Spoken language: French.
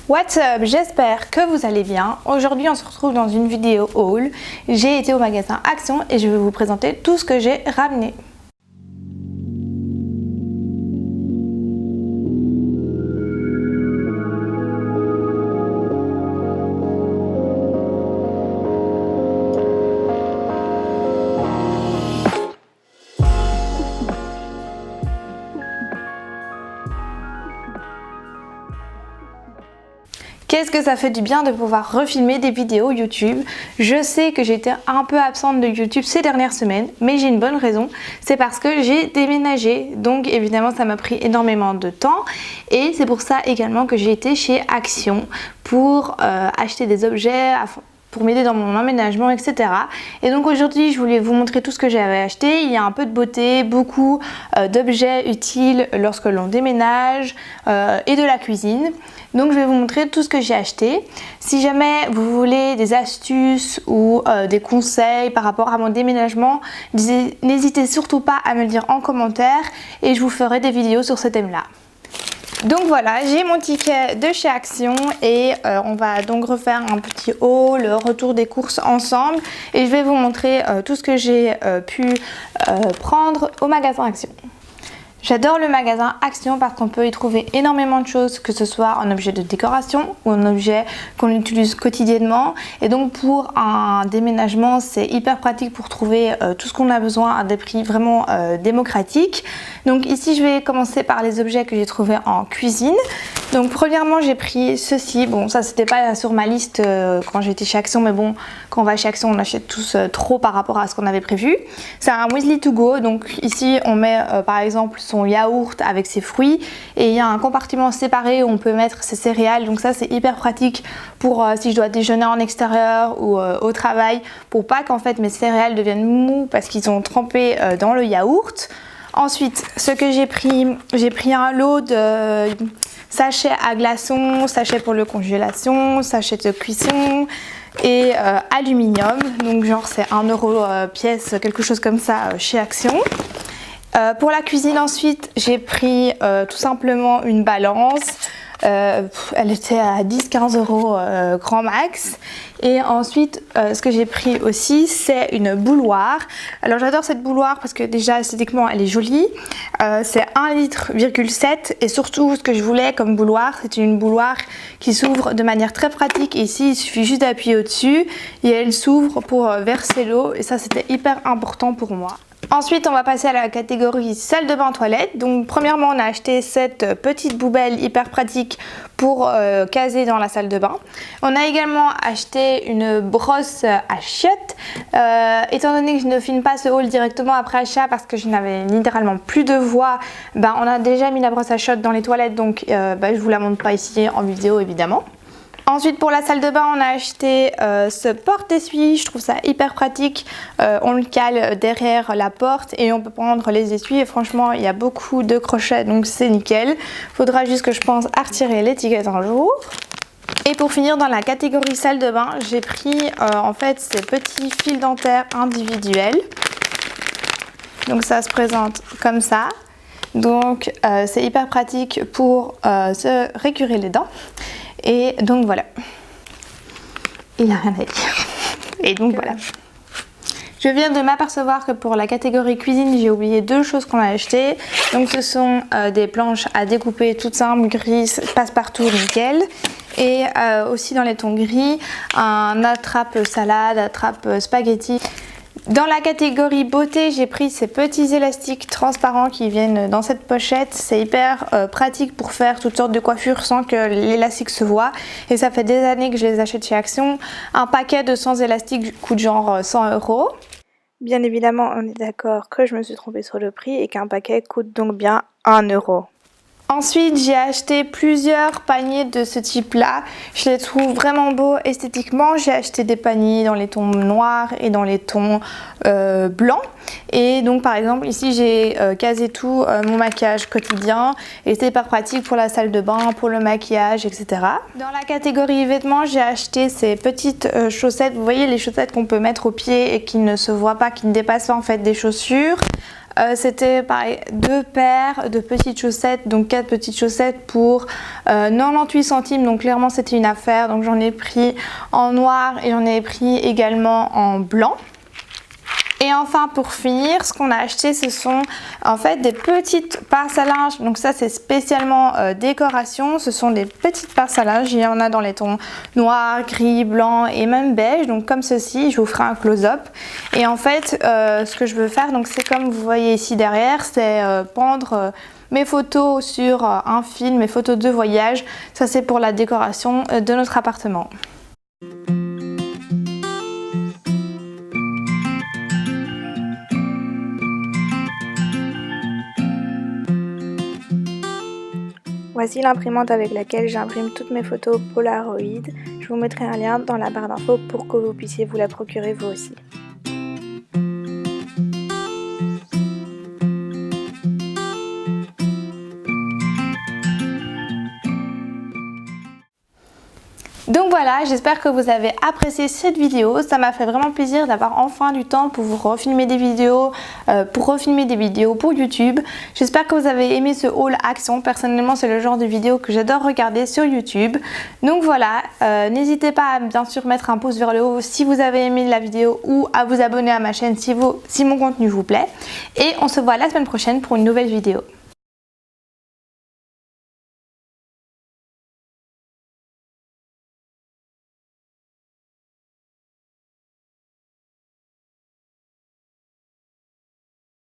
What's up, j'espère que vous allez bien. Aujourd'hui on se retrouve dans une vidéo haul. J'ai été au magasin Action et je vais vous présenter tout ce que j'ai ramené. Qu'est-ce que ça fait du bien de pouvoir refilmer des vidéos YouTube. Je sais que j'étais un peu absente de YouTube ces dernières semaines, mais j'ai une bonne raison. C'est parce que j'ai déménagé, donc évidemment ça m'a pris énormément de temps. Et c'est pour ça également que j'ai été chez Action pour acheter des objets pour m'aider dans mon emménagement, etc. Et donc aujourd'hui je voulais vous montrer tout ce que j'avais acheté. Il y a un peu de beauté, beaucoup d'objets utiles lorsque l'on déménage et de la cuisine. Donc je vais vous montrer tout ce que j'ai acheté. Si jamais vous voulez des astuces ou des conseils par rapport à mon déménagement, n'hésitez surtout pas à me le dire en commentaire et je vous ferai des vidéos sur ce thème-là. Donc voilà, j'ai mon ticket de chez Action et on va donc refaire un petit haul, le retour des courses ensemble et je vais vous montrer tout ce que j'ai pu prendre au magasin Action. J'adore le magasin Action parce qu'on peut y trouver énormément de choses, que ce soit en objet de décoration ou en objet qu'on utilise quotidiennement. Et donc pour un déménagement, c'est hyper pratique pour trouver tout ce qu'on a besoin à des prix vraiment démocratiques. Donc ici, je vais commencer par les objets que j'ai trouvés en cuisine. Donc premièrement, j'ai pris ceci. Bon, ça c'était pas sur ma liste quand j'étais chez Action, mais bon, quand on va chez Action, on achète tous trop par rapport à ce qu'on avait prévu. C'est un muesli to go. Donc ici, on met par exemple son yaourt avec ses fruits et il y a un compartiment séparé où on peut mettre ses céréales. Donc ça, c'est hyper pratique pour si je dois déjeuner en extérieur ou au travail, pour pas qu'en fait mes céréales deviennent mous parce qu'ils sont trempés dans le yaourt. Ensuite, ce que j'ai pris un lot de sachets à glaçons, sachets pour le congélation, sachets de cuisson et aluminium. Donc genre c'est 1 € pièce, quelque chose comme ça chez Action. Pour la cuisine ensuite, j'ai pris tout simplement une balance. Elle était à 10-15 € grand max. Et ensuite, ce que j'ai pris aussi, c'est une bouilloire. Alors j'adore cette bouilloire parce que déjà esthétiquement, elle est jolie. C'est 1,7 litre et surtout, ce que je voulais comme bouilloire, c'est une bouilloire qui s'ouvre de manière très pratique. Et ici, il suffit juste d'appuyer au-dessus et elle s'ouvre pour verser l'eau. Et ça, c'était hyper important pour moi. Ensuite, on va passer à la catégorie salle de bain toilette. Donc premièrement, on a acheté cette petite poubelle hyper pratique pour caser dans la salle de bain. On a également acheté une brosse à chiottes. Étant donné que je ne filme pas ce haul directement après achat parce que je n'avais littéralement plus de voix, on a déjà mis la brosse à chiottes dans les toilettes, donc je vous la montre pas ici en vidéo évidemment. Ensuite, pour la salle de bain, on a acheté ce porte-essuie. Je trouve ça hyper pratique. On le cale derrière la porte et on peut prendre les essuies. Et franchement, il y a beaucoup de crochets, donc c'est nickel. Faudra juste que je pense à retirer l'étiquette un jour. Et pour finir, dans la catégorie salle de bain, j'ai pris en fait ces petits fils dentaires individuels. Donc ça se présente comme ça. Donc c'est hyper pratique pour se récurer les dents. Et donc voilà, il n'a rien à dire. Et donc voilà. Je viens de m'apercevoir que pour la catégorie cuisine, j'ai oublié 2 choses qu'on a achetées. Donc ce sont des planches à découper toutes simples, grises, passe-partout, nickel. Et aussi dans les tons gris, un attrape salade, attrape spaghetti. Dans la catégorie beauté, j'ai pris ces petits élastiques transparents qui viennent dans cette pochette. C'est hyper pratique pour faire toutes sortes de coiffures sans que l'élastique se voit. Et ça fait des années que je les achète chez Action. Un paquet de 100 élastiques coûte genre 100 €. Bien évidemment, on est d'accord que je me suis trompée sur le prix et qu'un paquet coûte donc bien 1 €. Ensuite, j'ai acheté plusieurs paniers de ce type-là. Je les trouve vraiment beaux esthétiquement. J'ai acheté des paniers dans les tons noirs et dans les tons blancs. Et donc, par exemple, ici, j'ai casé tout mon maquillage quotidien. Et c'est hyper pratique pour la salle de bain, pour le maquillage, etc. Dans la catégorie vêtements, j'ai acheté ces petites chaussettes. Vous voyez les chaussettes qu'on peut mettre aux pieds et qui ne se voient pas, qui ne dépassent pas en fait des chaussures. C'était pareil, 2 paires de petites chaussettes, donc 4 petites chaussettes pour 98 centimes, donc clairement c'était une affaire. Donc j'en ai pris en noir et j'en ai pris également en blanc. Et enfin pour finir, ce qu'on a acheté, ce sont en fait des petites pinces à linge. Donc ça c'est spécialement décoration, ce sont des petites pinces à linge. Il y en a dans les tons noir, gris, blanc et même beige. Donc comme ceci, je vous ferai un close-up. Et en fait ce que je veux faire, donc c'est comme vous voyez ici derrière, c'est pendre mes photos sur un film, mes photos de voyage. Ça c'est pour la décoration de notre appartement. Voici l'imprimante avec laquelle j'imprime toutes mes photos Polaroid. Je vous mettrai un lien dans la barre d'infos pour que vous puissiez vous la procurer vous aussi. Donc voilà, j'espère que vous avez apprécié cette vidéo. Ça m'a fait vraiment plaisir d'avoir enfin du temps pour vous refilmer des vidéos, pour YouTube. J'espère que vous avez aimé ce haul action. Personnellement, c'est le genre de vidéo que j'adore regarder sur YouTube. Donc voilà, n'hésitez pas à bien sûr mettre un pouce vers le haut si vous avez aimé la vidéo ou à vous abonner à ma chaîne si mon contenu vous plaît. Et on se voit la semaine prochaine pour une nouvelle vidéo.